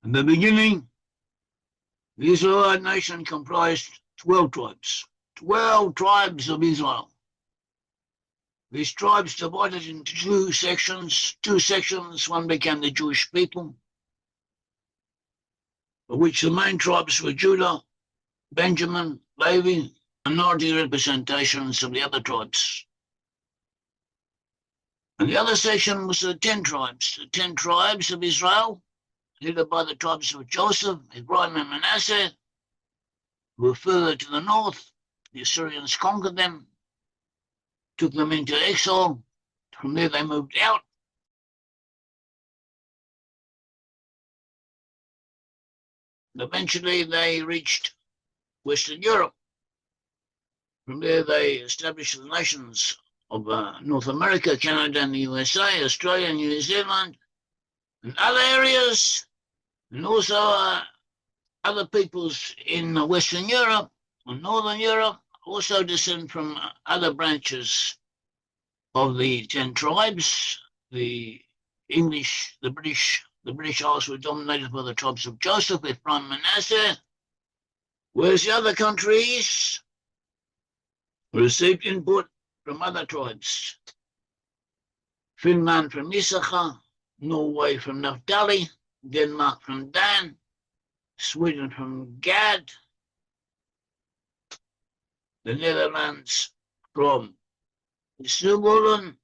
In the beginning, the Israelite nation comprised 12 tribes. 12 tribes of Israel. These tribes divided into two sections. One became the Jewish people, of which the main tribes were Judah, Benjamin, Levi, minority representations of the other tribes. And the other section was the 10 tribes of Israel, headed by the tribes of Joseph, Ephraim, and Manasseh, who were further to the north. The Assyrians conquered them, took them into exile. From there they moved out. Eventually they reached Western Europe. From there they established the nations of North America, Canada and the USA, Australia and New Zealand, and other areas, and also other peoples in Western Europe and Northern Europe also descend from other branches of the 10 tribes. The English, the British Isles were dominated by the tribes of Joseph, Ephraim, Manasseh, whereas the other countries received input from other tribes. Finland from Issachar, Norway from Naphtali, Denmark from Dan, Sweden from Gad, the Netherlands from Zebulun,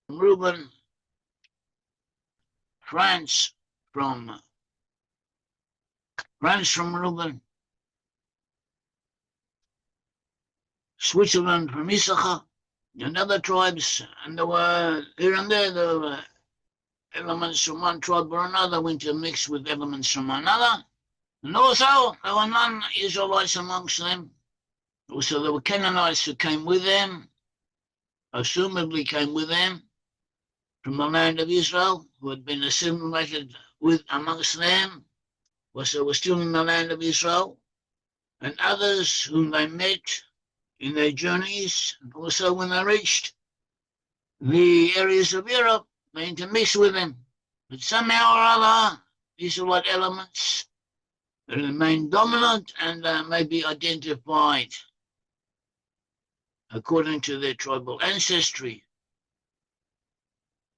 Reuben, France from Reuben, Switzerland from Issachar, and other tribes, and there were here and there were elements from one tribe or another intermixed with elements from another, and also there were non-Israelites amongst them. Also there were Canaanites who came with them, assumably came with them from the land of Israel, who had been assimilated with amongst them, whilst they were still in the land of Israel, and others whom they met in their journeys, and also when they reached the areas of Europe, they intermixed with them. But somehow or other, Israelite elements remain dominant and may be identified according to their tribal ancestry.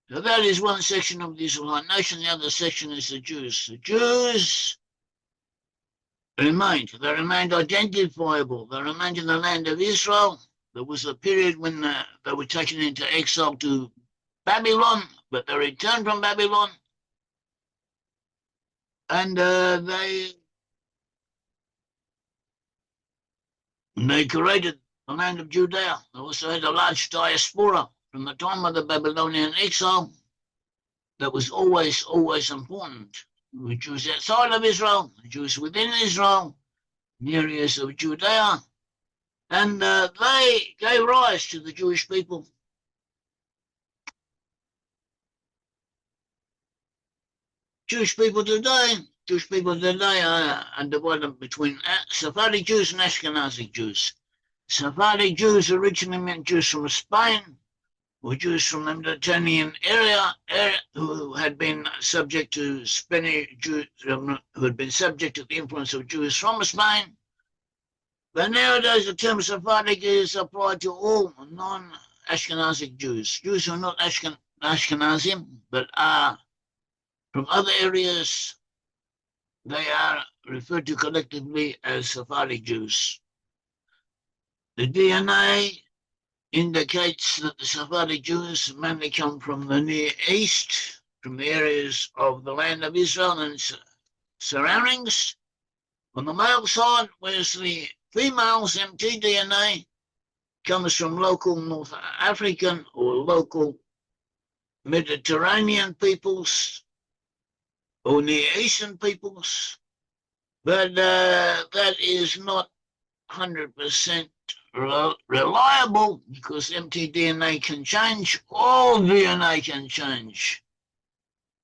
So that is one section of the Israelite nation. The other section is the Jews. The Jews remained. They remained identifiable. They remained in the land of Israel. There was a period when they were taken into exile to Babylon, but they returned from Babylon, and they created the land of Judea. They also had a large diaspora from the time of the Babylonian exile. That was always important. The Jews outside of Israel, the Jews within Israel, the areas of Judea, and they gave rise to the Jewish people. Jewish people today are divided between Sephardic Jews and Ashkenazic Jews. Sephardic Jews originally meant Jews from Spain, or Jews from the Mediterranean area who had been subject to Spanish Jews, who had been subject to the influence of Jews from Spain. But nowadays the term Sephardic is applied to all non-Ashkenazic Jews. Jews who are not Ashkenazim, but are from other areas. They are referred to collectively as Sephardic Jews. The DNA indicates that the Sephardic Jews mainly come from the Near East, from the areas of the land of Israel and its surroundings. On the male side, whereas the female's mtDNA comes from local North African or local Mediterranean peoples or Near Eastern peoples, but that is not 100% reliable, because mtDNA can change. All DNA can change,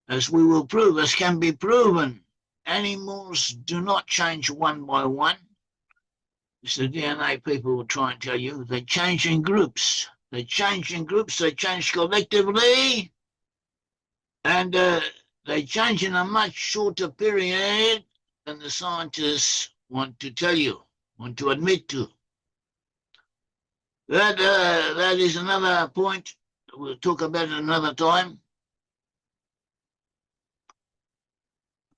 as we will prove, as can be proven. Animals do not change one by one. As the DNA people will try and tell you, they change in groups. They change in groups, they change collectively, and they change in a much shorter period than the scientists want to tell you, want to admit to. That is another point. We'll talk about it another time.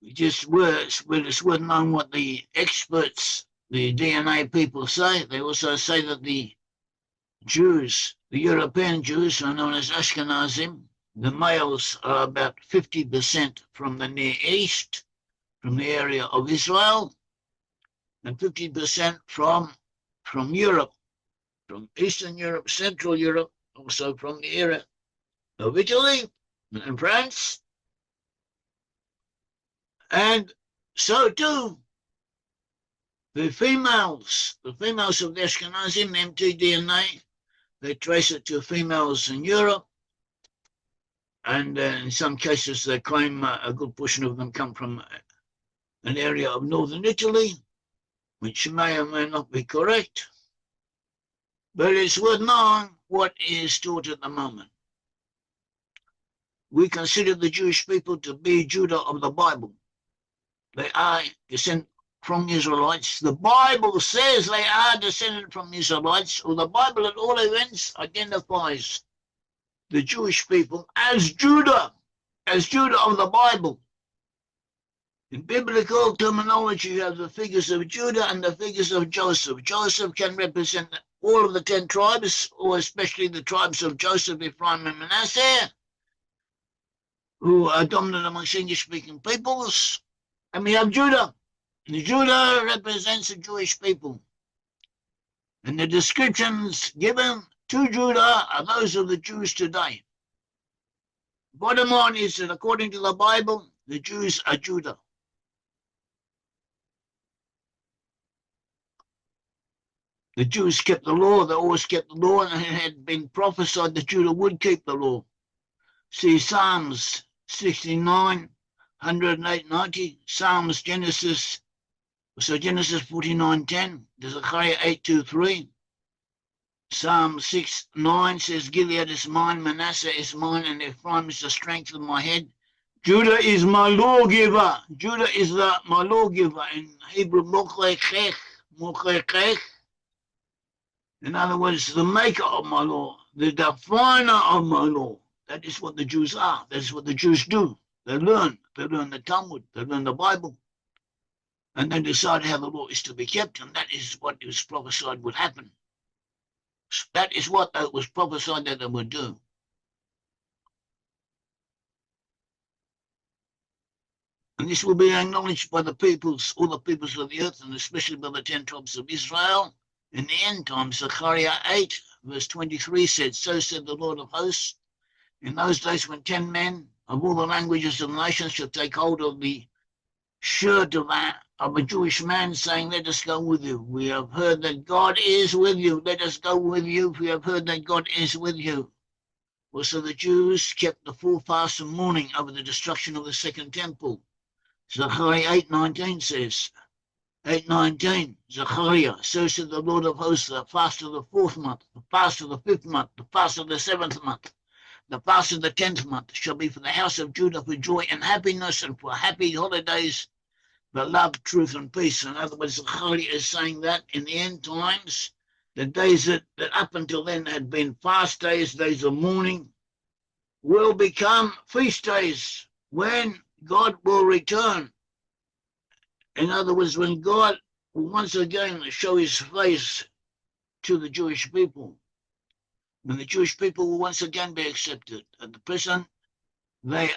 It's worth knowing what the experts, the DNA people say. They also say that the Jews, the European Jews, are known as Ashkenazim. The males are about 50% from the Near East, from the area of Israel, and 50% from Europe, from Eastern Europe, Central Europe, also from the area of Italy and France. And so too, the females of the Ashkenazim, mtDNA, they trace it to females in Europe. And in some cases, they claim a good portion of them come from an area of northern Italy, which may or may not be correct. But it's worth knowing what is taught at the moment. We consider the Jewish people to be Judah of the Bible. They are descended from Israelites. The Bible says they are descended from Israelites, or the Bible at all events identifies the Jewish people as Judah of the Bible. In biblical terminology, you have the figures of Judah and the figures of Joseph. Joseph can represent all of the 10 tribes, or especially the tribes of Joseph, Ephraim, and Manasseh, who are dominant amongst English-speaking peoples. And we have Judah. And Judah represents the Jewish people. And the descriptions given to Judah are those of the Jews today. Bottom line is that according to the Bible, the Jews are Judah. The Jews kept the law, they always kept the law, and it had been prophesied that Judah would keep the law. See Psalms 69, 108, 90, Psalms, Genesis 49:10, Zechariah 8:2-3. Psalm 6:9 says, Gilead is mine, Manasseh is mine, and Ephraim is the strength of my head. Judah is my lawgiver. Judah is my lawgiver. In Hebrew, Mochechech. In other words, the maker of my law, the definer of my law. That is what the Jews are. That is what the Jews do. They learn the Talmud, they learn the Bible, and they decide how the law is to be kept, and that is what was prophesied would happen. That is what was prophesied that they would do. And this will be acknowledged by the peoples, all the peoples of the earth, and especially by the 10 tribes of Israel. In the end times, Zechariah 8:23 said, So said the Lord of hosts, in those days when 10 men of all the languages of the nations shall take hold of the shirt of a Jewish man, saying, Let us go with you. We have heard that God is with you. Let us go with you. We have heard that God is with you. Also the Jews kept the full fast and mourning over the destruction of the second temple. Zechariah 8:19 says, 8:19, Zechariah, so said the Lord of hosts, the fast of the 4th month, the fast of the 5th month, the fast of the 7th month, the fast of the 10th month shall be for the house of Judah for joy and happiness, and for happy holidays, for love, truth, and peace. In other words, Zechariah is saying that in the end times, the days that up until then had been fast days, days of mourning, will become feast days when God will return. In other words, when God will once again show his face to the Jewish people, when the Jewish people will once again be accepted. At the present, they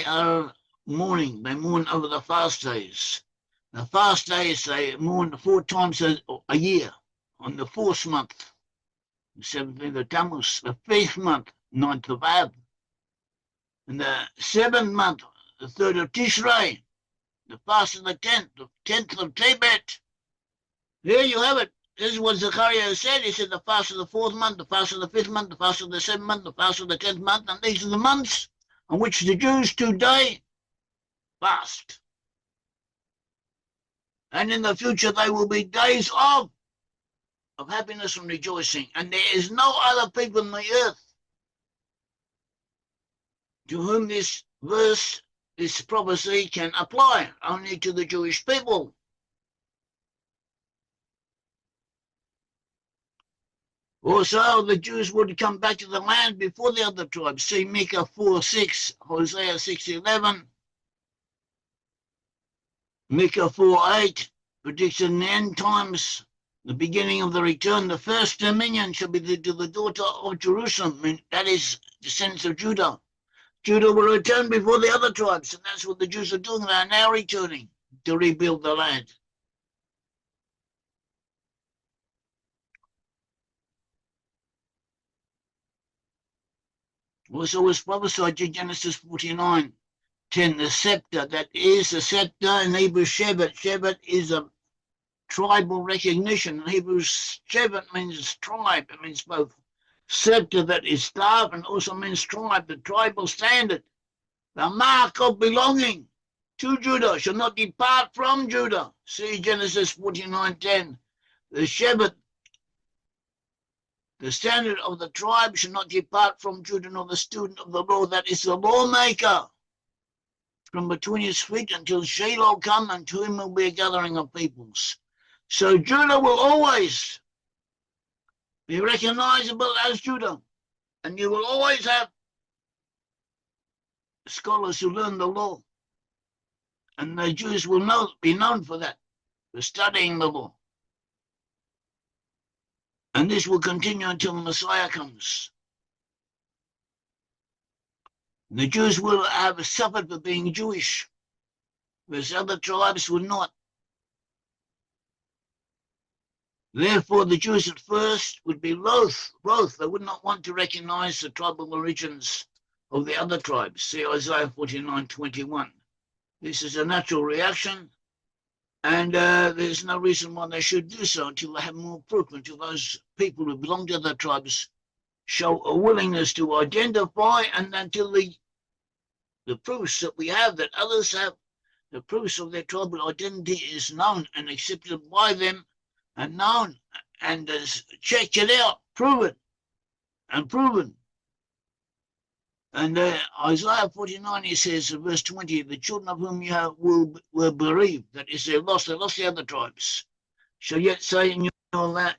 are mourning. They mourn over the fast days. The fast days, they mourn 4 times a year. On the 4th month, the 17th of Tammuz, the 5th month, 9th of Ab, and the 7th month, the 3rd of Tishrei, the fast of the 10th of Tebet. There you have it. This is what Zechariah said. He said the fast of the 4th month, the fast of the 5th month, the fast of the 7th month, the fast of the 10th month, and these are the months on which the Jews today fast. And in the future they will be days of happiness and rejoicing. And there is no other people on the earth to whom this verse, this prophecy can apply, only to the Jewish people. Also, the Jews would come back to the land before the other tribes. See Micah 4:6, Hosea 6:11, Micah 4:8 predicts in the end times, the beginning of the return, the first dominion shall be to the daughter of Jerusalem, that is, descendants of Judah. Judah will return before the other tribes, and that's what the Jews are doing. They are now returning to rebuild the land. Also was prophesied in Genesis 49:10, the scepter, that is a scepter in Hebrew shevet. Shevet is a tribal recognition. In Hebrew, shevet means tribe. It means both scepter, that is staff, and also means tribe, the tribal standard. The mark of belonging to Judah shall not depart from Judah. See Genesis 49:10. The shevet, the standard of the tribe, shall not depart from Judah, nor the student of the law, that is the lawmaker, from between his feet until Shiloh come, and to him will be a gathering of peoples. So Judah will always be recognizable as Judah, and you will always have scholars who learn the law, and the Jews will be known for that, for studying the law. And this will continue until the Messiah comes. The Jews will have suffered for being Jewish, whereas other tribes will not. Therefore, the Jews at first would be loath. They would not want to recognize the tribal origins of the other tribes. See Isaiah 49:21. This is a natural reaction, and there's no reason why they should do so until they have more proof, until those people who belong to other tribes show a willingness to identify, and until the proofs that we have, that others have, the proofs of their tribal identity is known and accepted by them, and known and checked it out, proven. And Isaiah 49, he says, verse 20, the children of whom you have were bereaved, that is, they lost the other tribes, shall yet say in your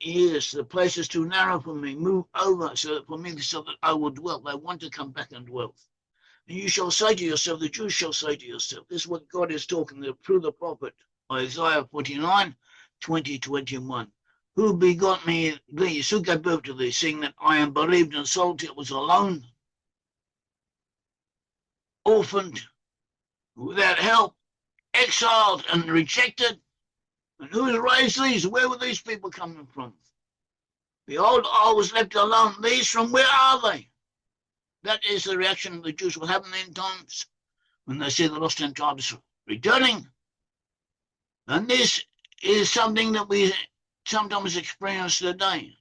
ears, the place is too narrow for me, move over so that I will dwell. They want to come back and dwell. And you shall say to yourself, the Jews shall say to yourself, this is what God is talking through the prophet, Isaiah 49:20-21. Who begot me these? Who gave birth to these, seeing that I am bereaved and sold, it was alone, orphaned, without help, exiled and rejected? And who has raised these? Where were these people coming from? Behold, I was left alone. These from where are they? That is the reaction the Jews will have in the end times when they see the lost 10 tribes returning. And this is something that we sometimes experience today.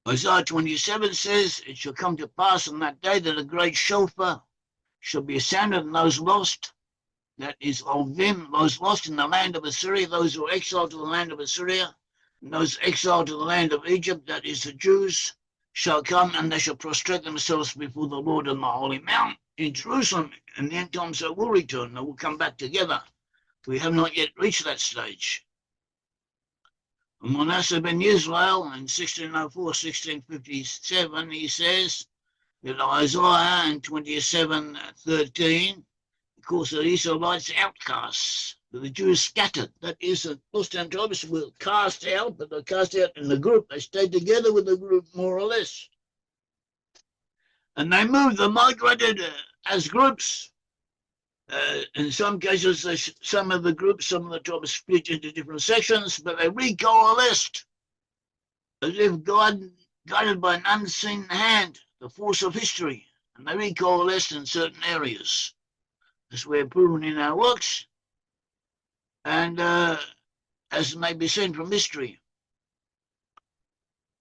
Isaiah 27 says, it shall come to pass on that day that a great shofar shall be sounded, and those lost, that is of them, those lost in the land of Assyria, those who are exiled to the land of Assyria, and those exiled to the land of Egypt, that is the Jews, shall come, and they shall prostrate themselves before the Lord on the holy mount in Jerusalem. In the end times they will return, they will come back together. We have not yet reached that stage. Manasseh ben Israel in 1604-1657, he says that Isaiah in 27:13, because the Israelites outcasts, the Jews scattered. That is, the lost 10 tribes were cast out, but they're cast out in the group. They stayed together with the group, more or less. And they moved, they migrated as groups. In some cases, some of the groups, some of the tribes split into different sections, but they recoalesced as if guided by an unseen hand, the force of history, and they recoalesced in certain areas, as we're proven in our works, and as may be seen from history.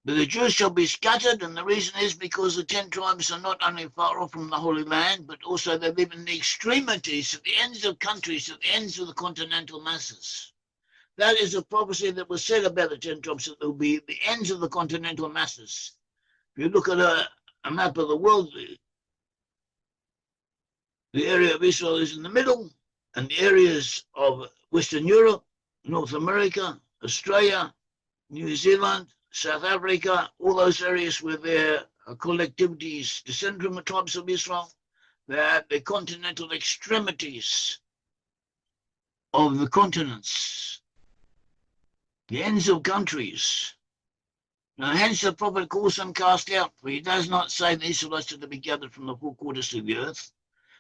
But the Jews shall be scattered, and the reason is because the 10 tribes are not only far off from the Holy Land, but also they live in the extremities, at the ends of countries, at the ends of the continental masses. That is a prophecy that was said about the 10 tribes, that there will be the ends of the continental masses. If you look at a map of the world, the area of Israel is in the middle, and the areas of Western Europe, North America, Australia, New Zealand, South Africa, all those areas where there are collectivities descend from the tribes of Israel, they're at the continental extremities of the continents, the ends of countries. Now, hence the prophet calls them cast out, for he does not say the Israelites are to be gathered from the four quarters of the earth,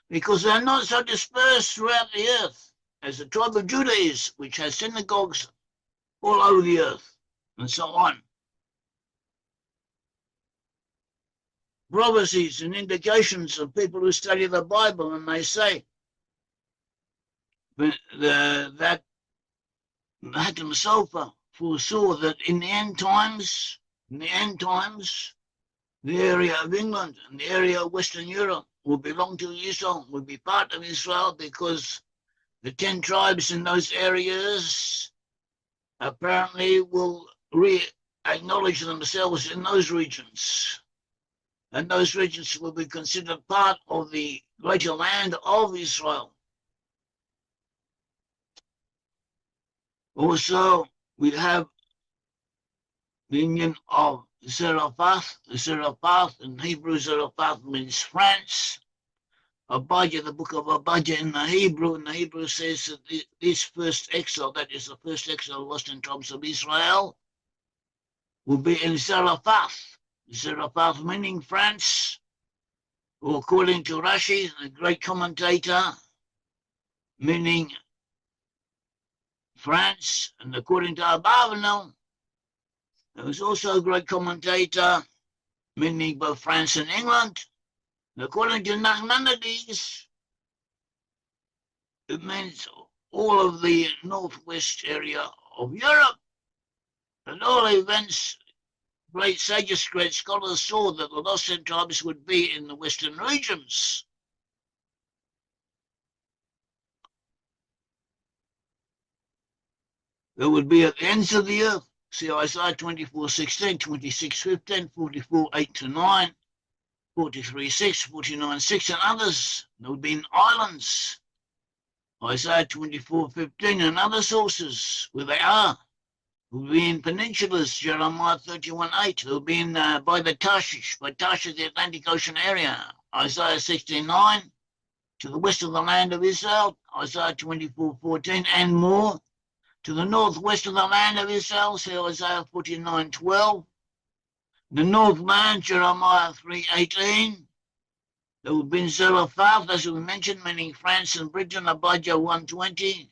because they are not so dispersed throughout the earth as the tribe of Judah is, which has synagogues all over the earth, and so on. Prophecies and indications of people who study the Bible, and they say that Hatim Sofer foresaw that in the end times, the area of England and the area of Western Europe will belong to Israel, will be part of Israel, because the 10 tribes in those areas apparently will re-acknowledge themselves in those regions. And those regions will be considered part of the greater land of Israel. Also, we have the union of Zarephath. Zarephath in Hebrew, Zarephath means France. Abijah, the book of Abijah in the Hebrew says that this first exile, that is the first exile lost in tribes of Israel, will be in Zarephath. Zarephath meaning France, or according to Rashi, a great commentator, meaning France, and according to Abarbanel, there was also a great commentator, meaning both France and England. And according to Nachmanides, it means all of the northwest area of Europe. At all events, great sages, great scholars saw that the lost 10 tribes would be in the western regions. They would be at the ends of the earth. See Isaiah 24:16, 26:15, 44:8-9, 43:6, 49:6, and others. They would be in islands. Isaiah 24:15 and other sources where they are. They would be in peninsulas, Jeremiah 31:8. They would be in by Tarshish, the Atlantic Ocean area. Isaiah 16:9, to the west of the land of Israel. Isaiah 24:14 and more. To the northwest of the land of Israel, see Isaiah 49:12. The northland, Jeremiah 3:18. There would be in Zarephath, as we mentioned, meaning France and Britain, Abijah 1:20.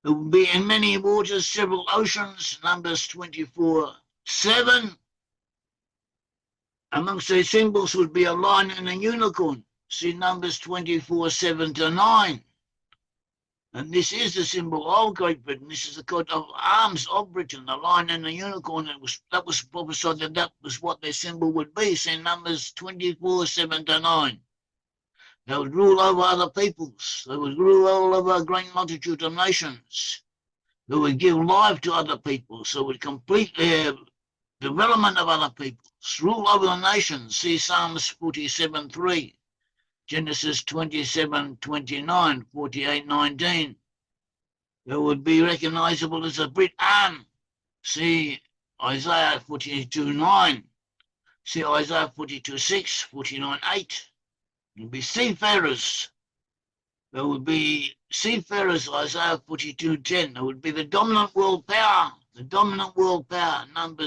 There would be in many waters, several oceans, Numbers 24:7. Amongst their symbols would be a lion and a unicorn. See Numbers 24:7-9. And this is the symbol of Great Britain. This is the coat of arms of Britain, the lion and the unicorn. That was prophesied that was what their symbol would be. See Numbers 24:7-9. They would rule over other peoples. They would rule over a great multitude of nations. They would give life to other peoples. They would complete their development of other peoples. Rule over the nations. See Psalms 47:3. Genesis 27:29, 48:19. It would be recognizable as a Brit Am. See Isaiah 42:9. See Isaiah 42:6, 49:8. It would be seafarers. There would be seafarers, Isaiah 42:10. It would be the dominant world power. Numbers